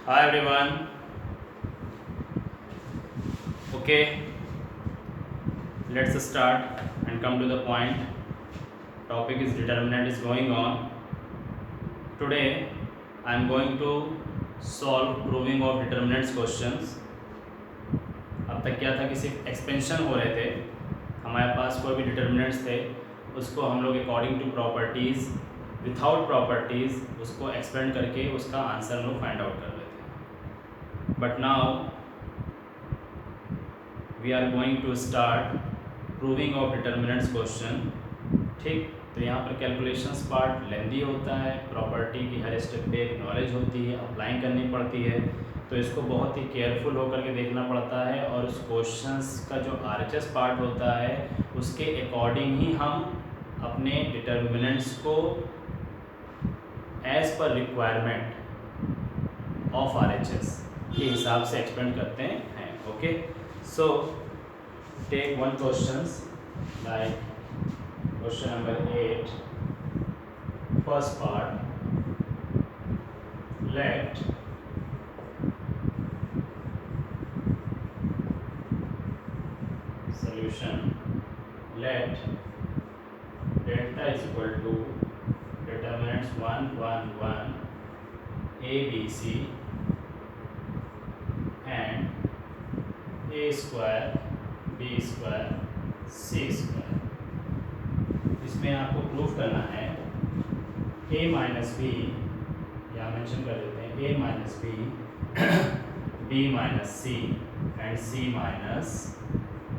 Hi everyone. Okay, let's start and come to the point. Topic is determinant is going on. Today I am going to solve proving of determinants questions. अब तक क्या था कि सिर्फ expansion हो रहे थे, हमारे पास कोई भी डिटर्मिनेंट्स थे उसको हम लोग according to properties without properties उसको एक्सपेंड करके उसका आंसर हम लोग फाइंड आउट कर रहे थे. But now we are going to start proving of determinants question. ठीक, तो यहाँ पर कैलकुलेशंस पार्ट लेंदी होता है, प्रॉपर्टी की हर स्टेप पे एक नॉलेज होती है, अप्लाई करनी पड़ती है, तो इसको बहुत ही केयरफुल होकर के देखना पड़ता है. और उस क्वेश्चंस का जो आरएचएस पार्ट होता है उसके अकॉर्डिंग ही हम अपने डिटर्मिनेंट्स को as per requirement of RHS के हिसाब से एक्सपेंड करते हैं. Okay, so take one questions like question number 8, first part. Let solution, let delta is equal to determinants 1 1 1 a b c and a square b square c square. इसमें आपको proof करना है a minus b, या mention कर देते हैं a minus b b minus c and c minus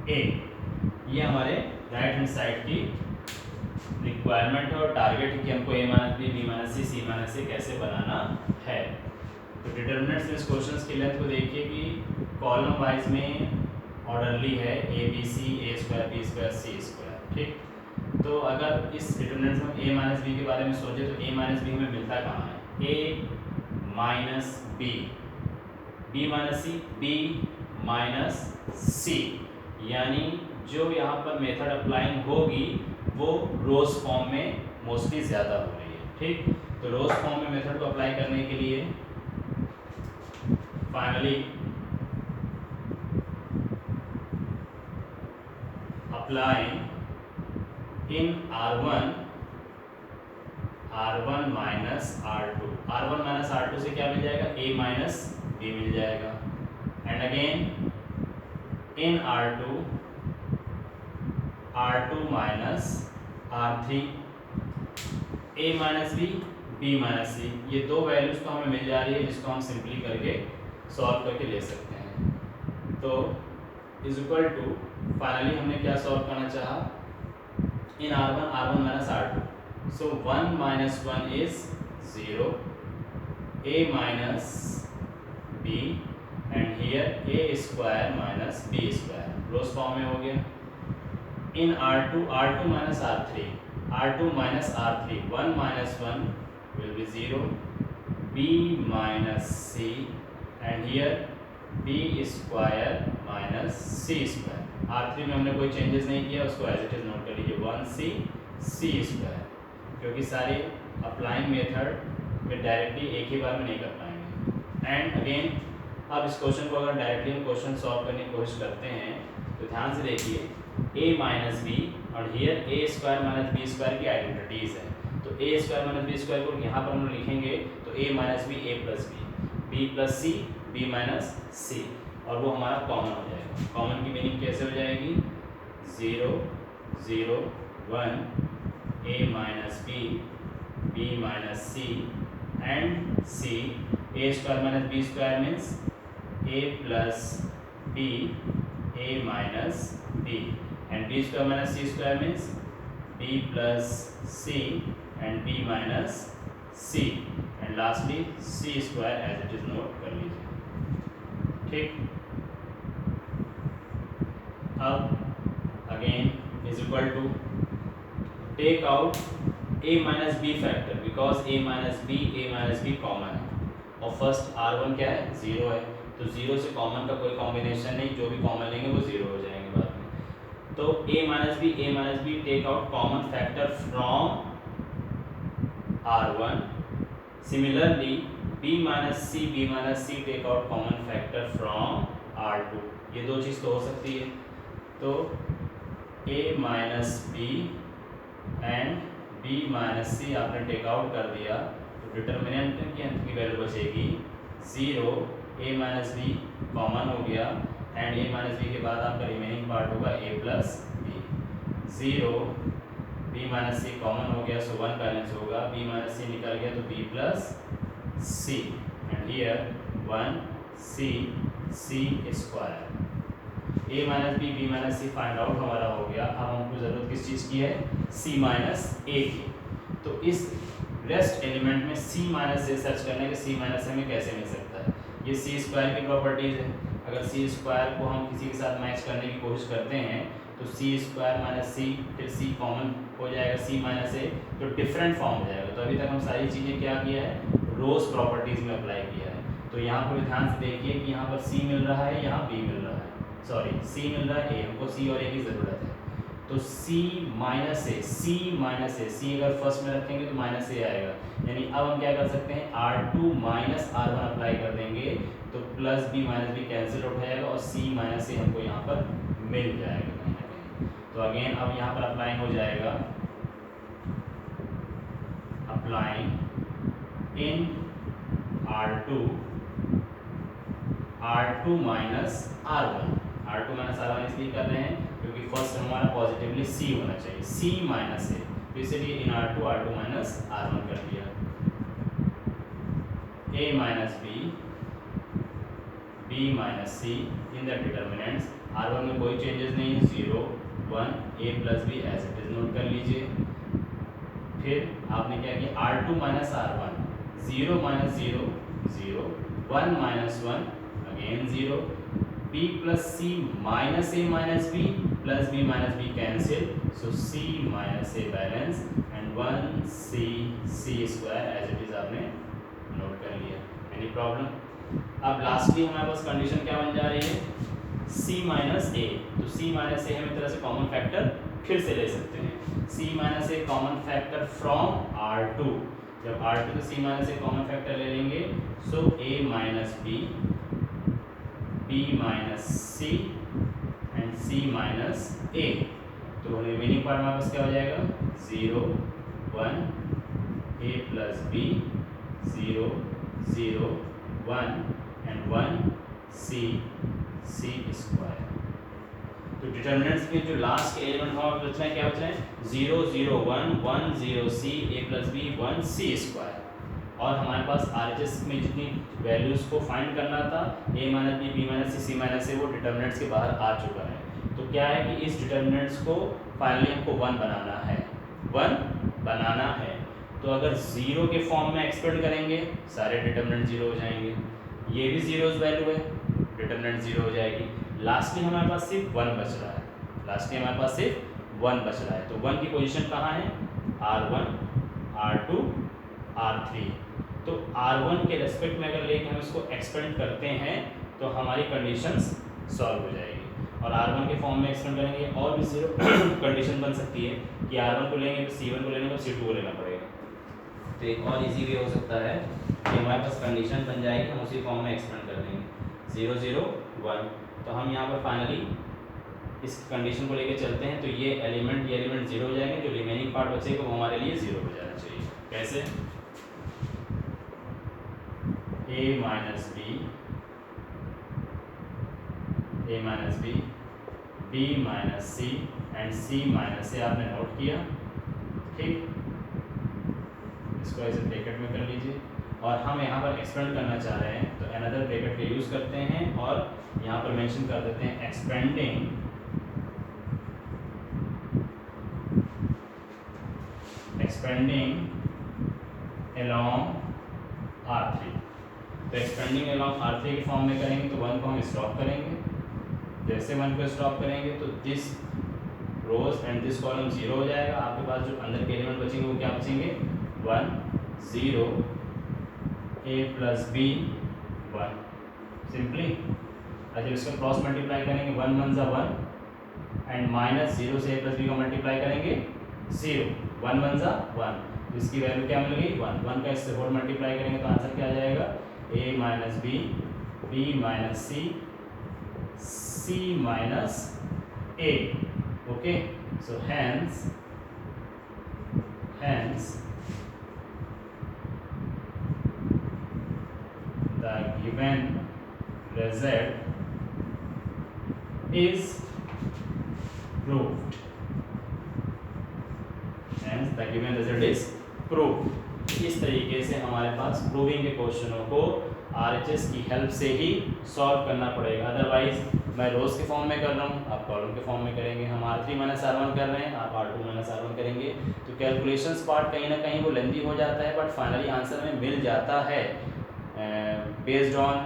a. ये हमारे राइट हैंड साइड की रिक्वायरमेंट है और टारगेट है कि हमको a minus b b minus c c minus a कैसे बनाना है. तो डिटर्मिनेंट्स इस क्वेश्चन की लेंथ को देखिए कि कॉलम वाइज में ऑर्डरली है a b c a square b square c square. ठीक, तो अगर इस डिटर्मिनेंट्स में ए माइनस बी के बारे में सोचे तो ए माइनस बी हमें मिलता कहाँ है? ए माइनस बी, बी माइनस सी, बी माइनस सी, यानी जो यहाँ पर मेथड अप्लाइंग होगी वो रोज फॉर्म में मोस्टली ज़्यादा हो रही है. ठीक, तो रोज फॉर्म में मेथड को अप्लाई करने के लिए finally applying in R1 minus R2. R1 minus R2 से क्या मिल जाएगा? A minus B मिल जाएगा. And again in R2 minus R3, A minus B, B minus C. ये दो वैल्यूज तो हमें मिल जा रही है जिसको हम सिंपली करके सॉल्व करके ले सकते हैं. तो इज इक्वल टू फाइनली हमने क्या सॉल्व करना चाहा? In R1 minus R2. So 1 minus 1 is 0, a minus b and here a square minus b square rows form में हो गया. In R2 minus R3, 1 minus 1 will be 0, b minus c and here b square minus c square. R3 में हमने कोई changes नहीं किया, उसको as it is note कर लीजिए 1c c स्क्वायर, क्योंकि सारे अप्लाइंग मेथड में डायरेक्टली एक ही बार में नहीं कर पाएंगे. एंड अगेन अब इस क्वेश्चन को अगर डायरेक्टली हम क्वेश्चन सॉल्व करने की कोशिश करते हैं तो ध्यान से देखिए a माइनस बी और here a square minus B square की आइडेंटिटीज़ है. तो a square minus B square को यहाँ पर हम लिखेंगे तो a minus B a plus B plus C b minus C, और वो हमारा कॉमन हो जाएगा. कॉमन की मीनिंग कैसे हो जाएगी? 0 0 1 a minus b b minus c and c. a square minus B square means a plus b a minus b and b square minus c square means b plus c and b minus c and lastly c square as it is note कर लीजिए. ठीक, अब again is equal to take out a minus b factor because a minus b common है और first R1 क्या है? 0 है, तो 0 से कॉमन का कोई कॉम्बिनेशन नहीं, जो भी कॉमन लेंगे वो 0 हो जाएंगे बाद में. तो a minus b take out common factor from R1. Similarly b minus c take out common factor from R2, ये दो चीज़ तो हो सकती है। तो a minus B and b minus C आपने टेक आउट कर दिया, तो डिटर्मिनेंट की अंत की वैल्यू बचेगी 0, a माइनस बी कॉमन हो गया एंड a माइनस बी के बाद आपका रिमेनिंग पार्ट होगा a plus b. 0 b minus c common हो गया, सो 1 बैलेंस होगा, b माइनस सी निकल गया तो b plus c and here 1 c square. a minus b minus c find out हमारा हो गया। अब हमको ज़रूरत किस चीज़ की है? c माइनस a की। तो इस रेस्ट एलिमेंट में c माइनस a सर्च करने के c माइनस a में कैसे मिल सकता है? ये c स्क्वायर की प्रॉपर्टीज़ है। अगर c स्क्वायर को हम किसी के साथ मैच करने की कोशिश करते हैं तो c स्क्वायर माइनस c, फिर c कॉमन हो जाएगा c माइनस a, तो डिफरेंट फॉर्म हो जाएगा। तो अभी तक हम सारी चीज़ें क्या किया है? रोज प्रॉपर्टीज़ में अप्लाई किया है। तो यहाँ पर ध्यान से देखिए कि यहाँ पर c मिल रहा है, यहाँ b मिल रहा है, सॉरी c मिल रहा है a, हमको c और a की ज़रूरत है। तो c माइनस a, c अगर फर्स्ट में रखेंगे तो माइनस a आएगा, यानी अब हम क्या कर सकते हैं? R2 माइनस R1 अप्लाई कर देंगे तो plus b minus b cancel out हो जाएगा और c माइनस a हमको यहाँ पर मिल जाएगा कहीं ना कहीं। तो अगेन अब यहाँ पर अप्लाई हो जाएगा, applying in R2 minus R1 इसलिए कर रहे हैं क्योंकि फर्स्ट हमारा पॉजिटिवली C होना चाहिए, C माइनस A, तो इसलिए इन R2 माइनस R1 कर दिया। A minus B minus C in the determinants. R1 में कोई चेंजेस नहीं है, 0 1 A plus b as it is note कर लीजिए। फिर आपने क्या किया? R2 minus R1, 0 minus 0 0, 1 minus 1 again 0, b plus c minus a minus b plus b minus b cancel, so c minus a balance and 1 c square as it is आपने note कर लिया। Any problem? अब lastly हमारे पास condition क्या बन जा रही है? c माइनस a, तो c माइनस a हम एक तरह से कॉमन फैक्टर फिर से ले सकते हैं। c minus a common factor from R2, जब R2 तो c minus a common factor ले लेंगे, सो a minus b minus c and c minus a, तो रिमेनिंग पार्ट हमारे पास क्या हो जाएगा? 0 1 a plus b, 0 0 1 and 1 c square. तो डिटर्मिनेंट्स में जो लास्ट के एलिमेंट हमारे बच रहे हैं, क्या बच रहे हैं? 0 0 1 1 0 c a plus b 1 c square. और हमारे पास RHS में जितनी वैल्यूज़ को फाइंड करना था, a minus b minus c minus a, वो डिटर्मिनेंट्स के बाहर आ चुका है। तो क्या है कि इस डिटर्मिनेंट्स को फाइनली हमको 1 बनाना है, 1 बनाना है। तो अगर 0 के फॉर्म में एक्सपेंड करेंगे सारे डिटर्मिनेंट 0 हो जाएंगे, ये भी 0 वैल्यू है, डिटर्मिनेंट 0 हो जाएगी। लास्टली हमारे पास सिर्फ 1 बच रहा है, तो 1 की पोजीशन कहाँ है? R1 R2 R3। तो R1 के रेस्पेक्ट में अगर लेके हम इसको एक्सपेंड करते हैं तो हमारी कंडीशंस सॉल्व हो जाएगी। और R1 के फॉर्म में एक्सपेंड करेंगे और भी 0 कंडीशन बन सकती है कि R1 को लेंगे तो C1 को लेंगे तो C2 को लेना पड़ेगा। तो एक और इजी वे हो सकता है कि हमारे पास कंडीशन बन जाएगी, हम उसी फॉर्म में एक्सपेंड कर देंगे 0 0 1। तो हम यहाँ पर फाइनली इस कंडीशन को लेके चलते हैं, तो ये एलिमेंट 0 हो जाएंगे, जो रिमेनिंग पार्ट बचेगा वो हमारे लिए 0 हो जाना चाहिए। कैसे? a minus b b minus c and c minus a आपने नोट किया, ठीक? इसको ऐसे ब्रैकेट में कर लीजिए और हम यहाँ पर एक्सपेंड करना चाह रहे हैं तो अनदर ब्रैकेट का यूज़ करते हैं और यहाँ पर मेंशन कर देते हैं एक्सपेंडिंग अलोंग R3। तो एक्सपेंडिंग अलोंग R3 के फॉर्म में करेंगे तो 1 को हम स्टॉप करेंगे, जैसे 1 को स्टॉप करेंगे तो this rows and this column 0 हो जाएगा। आपके पास जो अंदर के एलिमेंट बचेंगे वो क्या बचेंगे? 1 0 a प्लस b 1 सिंपली। जब इसका क्रॉस मल्टीप्लाई करेंगे 1 1 ज़ा 1 एंड माइनस 0 से a प्लस b का मल्टीप्लाई करेंगे 0, 1 1 जा 1, तो इसकी वैल्यू क्या मिल गई 1, 1 का इससे होल मल्टीप्लाई करेंगे तो आंसर क्या आ जाएगा a minus b, b minus c, c minus a. Okay, so hence the given result is proved. Hence the given result is proved. इस तरीके से हमारे पास प्रूविंग के क्वेश्चनों को RHS की हेल्प से ही सॉल्व करना पड़ेगा, अदरवाइज मैं रोज के फॉर्म में कर रहा हूँ, आप कॉलम के फॉर्म में करेंगे, हम R3 माइनस R1 कर रहे हैं, आप R2 माइनस R1 करेंगे, तो कैलकुलेशंस पार्ट कहीं ना कहीं वो लेंदी हो जाता है, बट फाइनली आंसर में मिल जाता है बेस्ड ऑन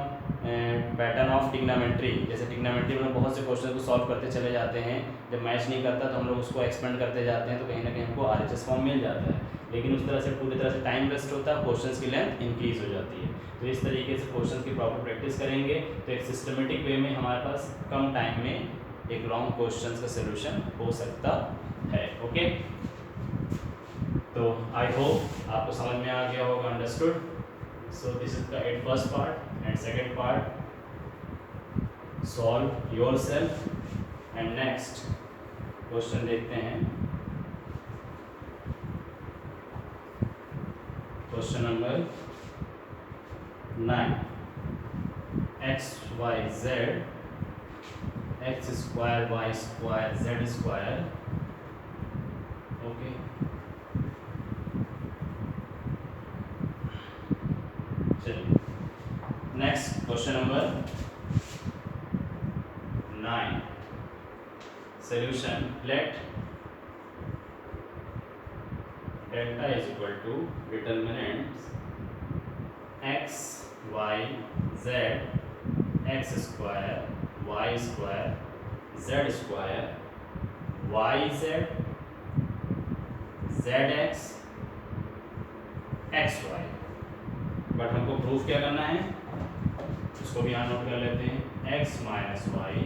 पैटर्न ऑफ टिग्नामेंट्री. जैसे टिग्नामेंट्री में बहुत से क्वेश्चन को सॉल्व करते चले जाते हैं, जब मैच नहीं करता तो हम लोग उसको एक्सपेंड करते जाते हैं, तो कहीं ना कहीं हमको RHS फॉर्म मिल जाता है, लेकिन उस तरह से पूरी तरह से टाइम वेस्ट होता है, क्वेश्चंस की लेंथ इंक्रीज हो जाती है. तो इस तरीके से क्वेश्चंस की प्रॉपर प्रैक्टिस करेंगे तो एक सिस्टमेटिक वे में हमारे पास कम टाइम में एक लॉन्ग क्वेश्चंस का सलूशन हो सकता है. ओके, तो आई होप आपको समझ में आ गया होगा, understood. So this is the first part and second part, solve yourself. And next question देखते हैं, question number 9. x y z x square y square z square. Okay, चलिए next question number 9. Solution, let delta is equal to determinants x y z x square y square z square y z z x x y. But हमको proof क्या करना है, उसको भी यहाँ note कर लेते हैं. x minus y,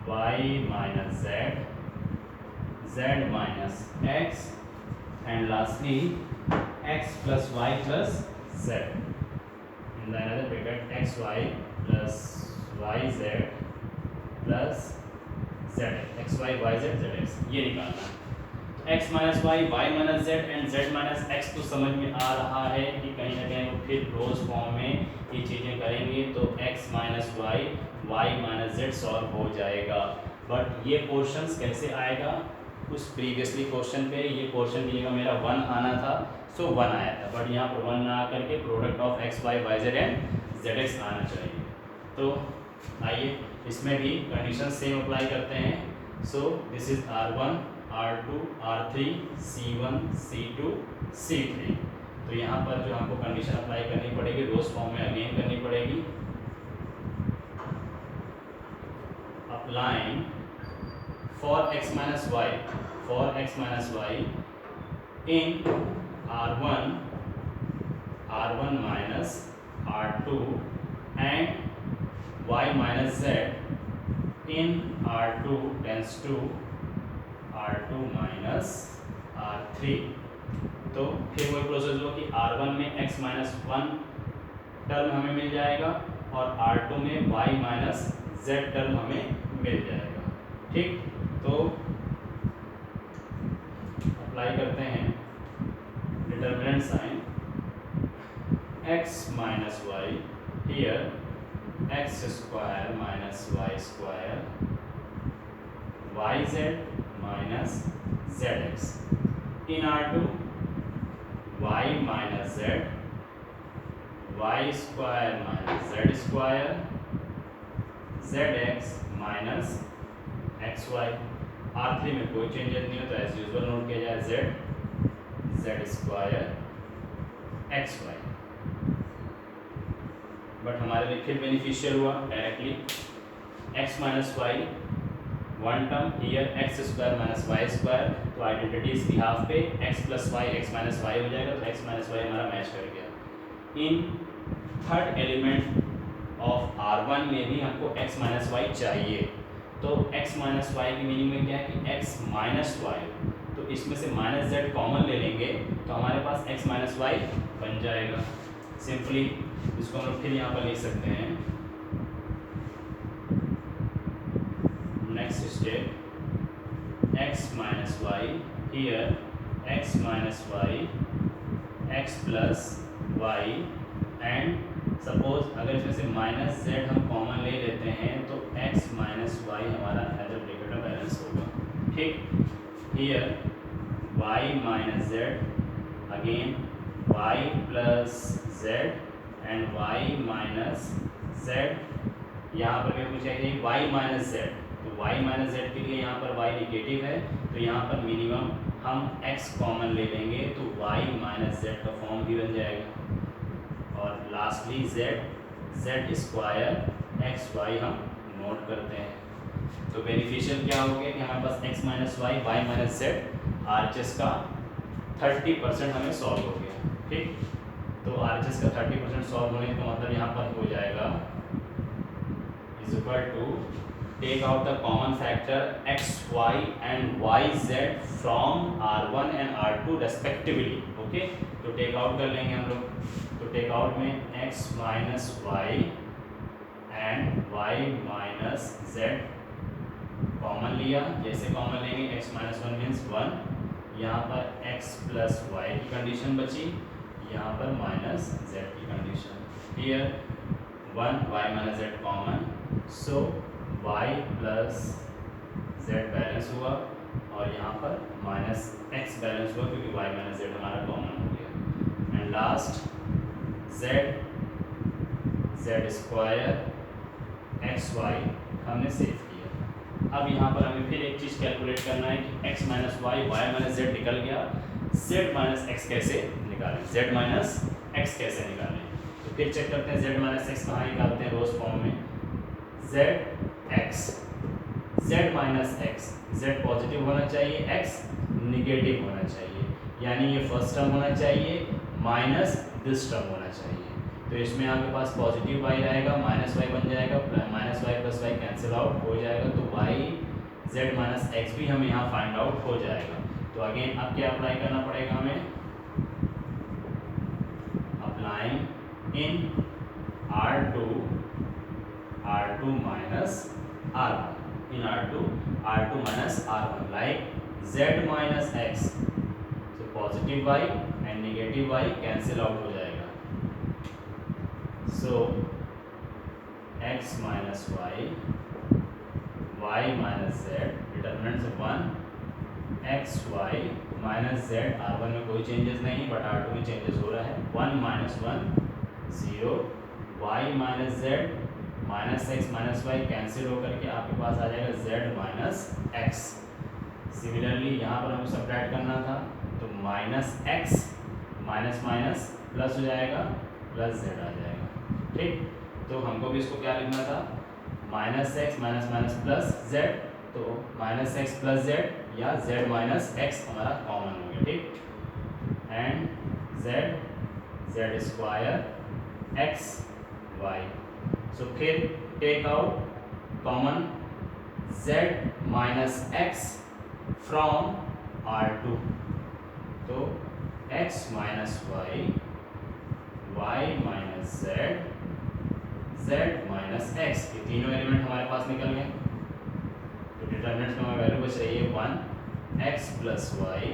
y minus z, z minus x, and lastly x plus y plus z. In the another bracket xy plus yz plus zx, xy yz zx, ये निकालना है. तो x minus y, y minus z and z minus x तो समझ में आ रहा है कि कहीं ना कहीं फिर रोज फॉर्म में ये चीज़ें करेंगे तो x minus y, y minus z solve हो जाएगा. बट ये पोर्शंस कैसे आएगा, उस प्रीवियसली क्वेश्चन पे ये पोर्शन दिएगा मेरा 1 आना था, सो 1 आया था, बट यहाँ पर 1 ना आकर के product of x y y z and z x आना चाहिए. तो आइए इसमें भी कंडीशन सेम अप्लाई करते हैं. सो this is R1, R2, R3, C1, C2, C3. तो यहाँ पर जो हमको कंडीशन अप्लाई करनी पड़ेगी रोज फॉर्म में अगेन करनी पड़ेगी. Applying for x minus y in R1 minus R2 and y minus z in R2 tends to R2 minus R3. तो फिर वही प्रोसेस हो कि R1 में x माइनस 1 टर्म हमें मिल जाएगा और R2 में y माइनस z टर्म हमें मिल जाएगा. ठीक, तो अप्लाई करते हैं determinant sign x minus y, here x square minus y square, y z minus z x. In R2 y minus z, y square minus z square, z x minus x y. R3 में कोई changes नहीं हो तो as usual note किया जाए z square x y. But हमारे लिए फिर बेनिफिशियल हुआ directly x minus y, one term here x square minus y square, तो आइडेंटिटीज की हाफ पे x plus y x minus y हो जाएगा, तो x माइनस वाई हमारा मैच कर गया. In third element of R1 में भी हमको x माइनस वाई चाहिए, तो x माइनस वाई की मीनिंग में क्या है कि x माइनस वाई, तो इसमें से माइनस जेड कॉमन ले लेंगे तो हमारे पास एक्स माइनस वाई बन जाएगा। सिंपली इसको हम लोग फिर यहाँ पर लिख सकते हैं। Next step x minus y, here x minus y x plus y, and suppose अगर इसमें से माइनस जेड हम कॉमन ले लेते हैं तो एक्स माइनस वाई हमारा एज अ ब्रैकेट में बैलेंस होगा। ठीक, here y minus z, again y plus z and y minus z. यहाँ पर मेरे को चाहिए वाई माइनस जेड, तो वाई माइनस जेड के लिए यहाँ पर वाई निगेटिव है तो यहाँ पर मिनिमम हम x कॉमन ले लेंगे तो y माइनस जेड का फॉर्म भी बन जाएगा। और lastly z square x y हम नोट करते हैं। तो बेनिफिशियल क्या हो गया कि हमारे पास x minus y y minus z RHS का 30% हमें सॉल्व हो गया। ठीक, तो RHS का 30% सॉल्व होने का मतलब यहाँ पर हो जाएगा is equal to take out the common factor x, y and y, z from R1 and R2 respectively। Okay, तो टेक आउट कर लेंगे हम लोग। तो टेक आउट में x minus y and y minus z common लिया। जैसे common लेंगे x माइनस वन मीन्स 1, यहाँ पर x प्लस वाई की कंडीशन बची, यहाँ पर माइनस z की condition. Here 1 y minus z common, so y plus z balance हुआ और यहाँ पर माइनस x बैलेंस हुआ क्योंकि y माइनस z हमारा कॉमन हो गया। And last z square x y हमने सेव किया। अब यहाँ पर हमें फिर एक चीज़ कैलकुलेट करना है कि x minus y y minus z निकल गया, z माइनस एक्स कैसे निकालें, z माइनस एक्स कैसे निकालें। तो फिर चेक करते हैं z माइनस एक्स कहाँ निकालते हैं, रोज फॉर्म में z minus x, z positive होना चाहिए, x निगेटिव होना चाहिए, यानी ये फर्स्ट टर्म होना चाहिए माइनस दिस टर्म होना चाहिए। तो इसमें आपके पास पॉजिटिव y रहेगा, माइनस वाई बन जाएगा, minus y plus y cancel out हो जाएगा, तो y z माइनस एक्स भी हमें यहाँ फाइंड आउट हो जाएगा। तो अगेन अब क्या अप्लाई करना पड़ेगा हमें, applying in R2 minus R1, in R2 minus R1, like z minus x, so positive y and negative y cancel out हो जाएगा, so x minus y minus z, determinants 1, x y minus z, R1 में कोई changes नहीं but R2 में changes हो रहा है, 1 minus 1 0, y minus z minus x minus y cancel होकर के आपके पास आ जाएगा z माइनस एक्स। सिमिलरली यहाँ पर हमें सब्ट्रैक्ट करना था तो minus x minus minus plus हो जाएगा, प्लस z आ जाएगा। ठीक, तो हमको भी इसको क्या लिखना था, minus x minus minus plus z, तो माइनस एक्स प्लस z या z माइनस एक्स हमारा कॉमन हो गया। ठीक, and z square x y, so फिर take out common z minus x from R2, तो x minus y y minus z minus x, ये तीनों एलिमेंट हमारे पास निकल गए। तो डिटरमिनेंट्स में हमारी वैल्यू बच रही है 1 x plus y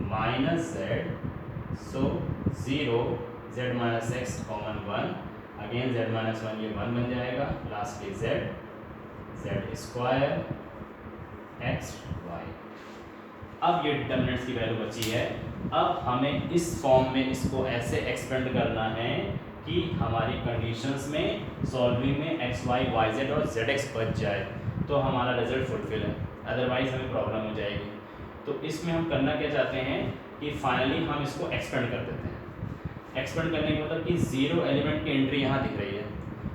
minus z, so 0 z minus x common 1, again z minus 1 ये 1 बन जाएगा, lastly z square x y. अब ये डिटरमिनेंट्स की वैल्यू बची है। अब हमें इस फॉर्म में इसको ऐसे एक्सपेंड करना है कि हमारी कंडीशंस में सॉल्विंग में एक्स वाई वाई जेड और जेड एक्स बच जाए तो हमारा रिजल्ट फुलफिल है, अदरवाइज हमें प्रॉब्लम हो जाएगी। तो इसमें हम करना क्या चाहते हैं कि फाइनली हम इसको एक्सपेंड कर देते हैं। एक्सपेंड करने का मतलब कि जीरो एलिमेंट की एंट्री यहाँ दिख रही है,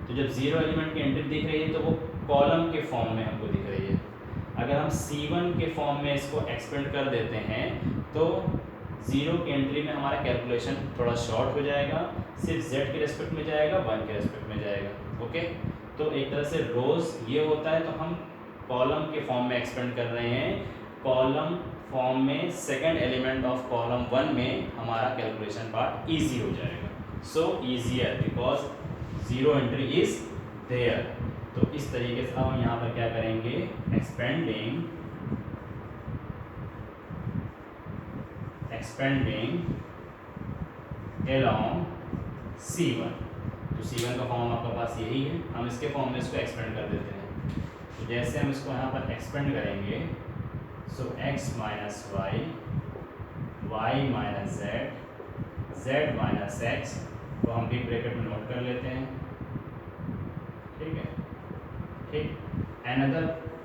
तो जब जीरो एलिमेंट की एंट्री दिख रही है तो वो कॉलम के फॉर्म में हमको दिख रही है। अगर हम C1 के फॉर्म में इसको एक्सपेंड कर देते हैं तो जीरो की एंट्री में हमारा कैलकुलेशन थोड़ा शॉर्ट हो जाएगा, सिर्फ z के रेस्पेक्ट में जाएगा, 1 के रेस्पेक्ट में जाएगा। ओके, तो एक तरह से रोज ये होता है, तो हम कॉलम के फॉर्म में एक्सपेंड कर रहे हैं, कॉलम फॉर्म में सेकंड एलिमेंट ऑफ कॉलम 1 में हमारा कैलकुलेशन पार्ट इजी हो जाएगा. So easier because zero entry is there. तो इस तरीके से अब हम यहाँ पर क्या करेंगे, एक्सपेंडिंग along C1. तो C1 का फॉर्म आपके पास यही है. हम इसके फॉर्म में इसको एक्सपेंड कर देते हैं. तो जैसे हम इसको यहाँ पर एक्सपेंड करेंगे, so x minus y, y minus z, z minus x को हम बिग ब्रैकेट में नोट कर लेते हैं. ठीक है, ठीक. अनदर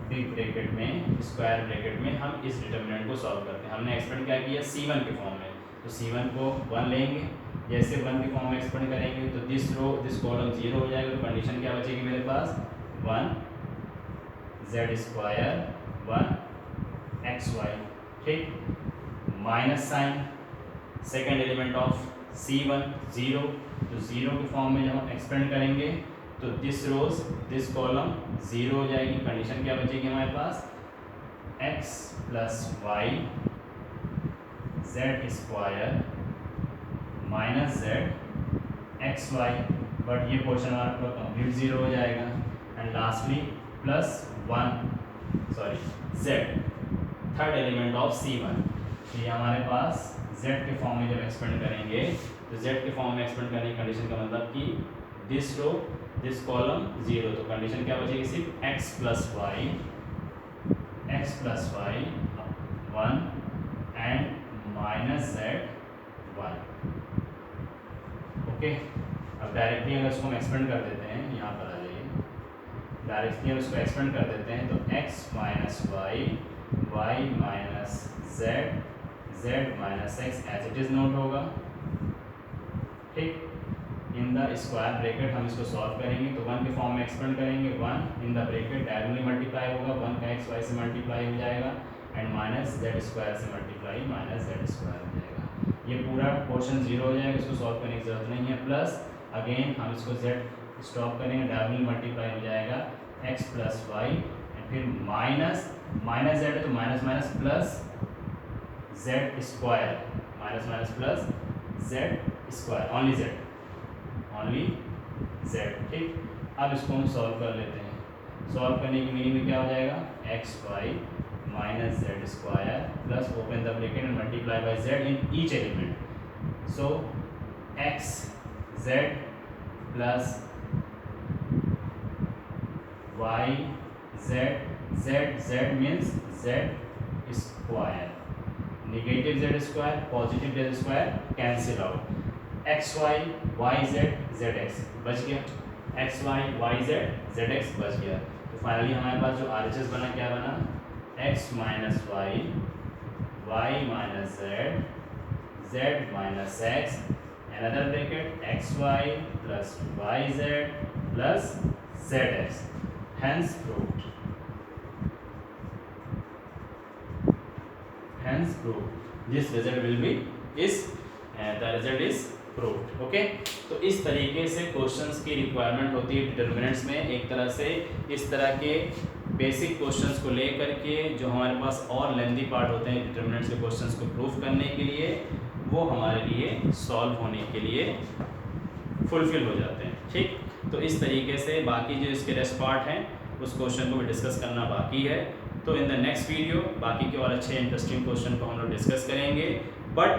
बिग ब्रैकेट में, स्क्वायर ब्रैकेट में हम इस डिटर्मिनेंट को सॉल्व करते हैं. हमने एक्सपेंड क्या किया, C1 के फॉर्म में. तो C1 को 1 लेंगे. जैसे 1 के फॉर्म में एक्सपेंड करेंगे तो दिस कॉलम 0 हो जाएगा. तो कंडीशन क्या बचेगी मेरे पास, 1 जेड स्क्वायर 1 एक्स वाई. ठीक, minus sign second element of C1 0. तो 0 के फॉर्म में जब हम एक्सपेंड करेंगे तो दिस कॉलम 0 हो जाएगी. कंडीशन क्या बचेगी हमारे पास, x plus y z square minus z x y. But ये पोर्शन हमारा पूरा कंप्लीट 0 हो जाएगा. And lastly plus 1 z third element of C1. तो ये हमारे पास z के फॉर्म में जब एक्सपेंड करेंगे तो z के फॉर्म में एक्सपेंड करने की कंडीशन का मतलब कि दिस कॉलम 0. तो कंडीशन क्या बचेगी, सिर्फ x plus y 1 and minus z 1. Okay, अब डायरेक्टली अगर इसको हम एक्सपेंड कर देते हैं, यहाँ पर आ जाइए, डायरेक्टली हम इसको एक्सपेंड कर देते हैं तो x minus y, y minus z, z minus x as it is note होगा. ठीक, इन द स्क्वायर ब्रैकेट हम इसको सॉल्व करेंगे तो 1 के फॉर्म में एक्सपेंड करेंगे. 1 in the bracket diagonally multiply होगा, 1 का एक्स वाई से मल्टीप्लाई हो जाएगा एंड माइनस जेड स्क्वायर से मल्टीप्लाई माइनस जेड स्क्वायर हो जाएगा. ये पूरा पोर्शन 0 हो जाएगा, इसको सॉल्व करने की जरूरत नहीं है. प्लस अगेन हम इसको जेड स्टॉप करेंगे, डायगोनली मल्टीप्लाई हो जाएगा एक्स प्लस वाई एंड फिर माइनस जेड है तो minus minus plus Z square, minus minus plus Z square, only Z. ठीक, अब इसको हम सॉल्व कर लेते हैं. सॉल्व करने की मीनिंग में क्या हो जाएगा, x y minus z square plus open the bracket and multiply by z in each element. So x z plus y z, z means z square, negative z square positive z square cancel out. X y z x बच गया, x y z x बच गया. तो finally हमारे पास जो RHS बना, क्या बना, x minus y minus z minus x, another bracket x y plus y z plus z x. Hence proved. This result will be the result is proved. Okay, तो इस तरीके से क्वेश्चंस की रिक्वायरमेंट होती है डिटर्मिनेंट्स में. एक तरह से इस तरह के बेसिक क्वेश्चंस को लेकर के जो हमारे पास और लेंथी पार्ट होते हैं डिटर्मिनेंट्स के क्वेश्चंस को प्रूफ करने के लिए, वो हमारे लिए सॉल्व होने के लिए फुलफिल हो जाते हैं. ठीक, तो इस तरीके से बाकी जो इसके रेस्ट पार्ट हैं उस क्वेश्चन को भी डिस्कस करना बाकी है. तो इन द नेक्स्ट वीडियो बाकी के और अच्छे इंटरेस्टिंग क्वेश्चन को हम लोग डिस्कस करेंगे. बट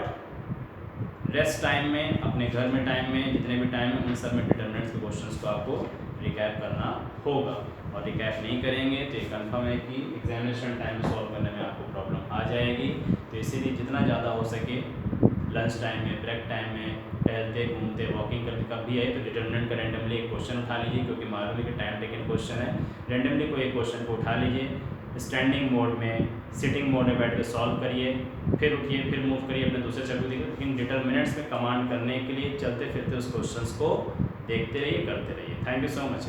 रेस्ट टाइम में, अपने घर में टाइम में, जितने भी टाइम है उन सब में डिटर्मिनेंट्स के क्वेश्चंस को आपको रिकैप करना होगा. और रिकैप नहीं करेंगे तो ये कंफर्म है कि एग्जामिनेशन टाइम में सॉल्व करने में आपको प्रॉब्लम आ जाएगी. तो इसीलिए जितना ज़्यादा हो सके लंच टाइम में, ब्रेक टाइम में, टहलते घूमते वॉकिंग करके कभी आए तो डिटर्मिनेंट का रैंडमली एक क्वेश्चन उठा लीजिए, क्योंकि मालूम है कि टाइम टेकन क्वेश्चन है. रैंडमली कोई एक क्वेश्चन को उठा लीजिए, स्टैंडिंग मोड में, सिटिंग मोड में बैठ के सॉल्व करिए, फिर उठिए, फिर मूव करिए अपने दूसरे चाकू देखिए. लेकिन डिटर्मिनेंट्स में कमांड करने के लिए चलते फिरते उस क्वेश्चंस को देखते रहिए, करते रहिए. Thank you so much.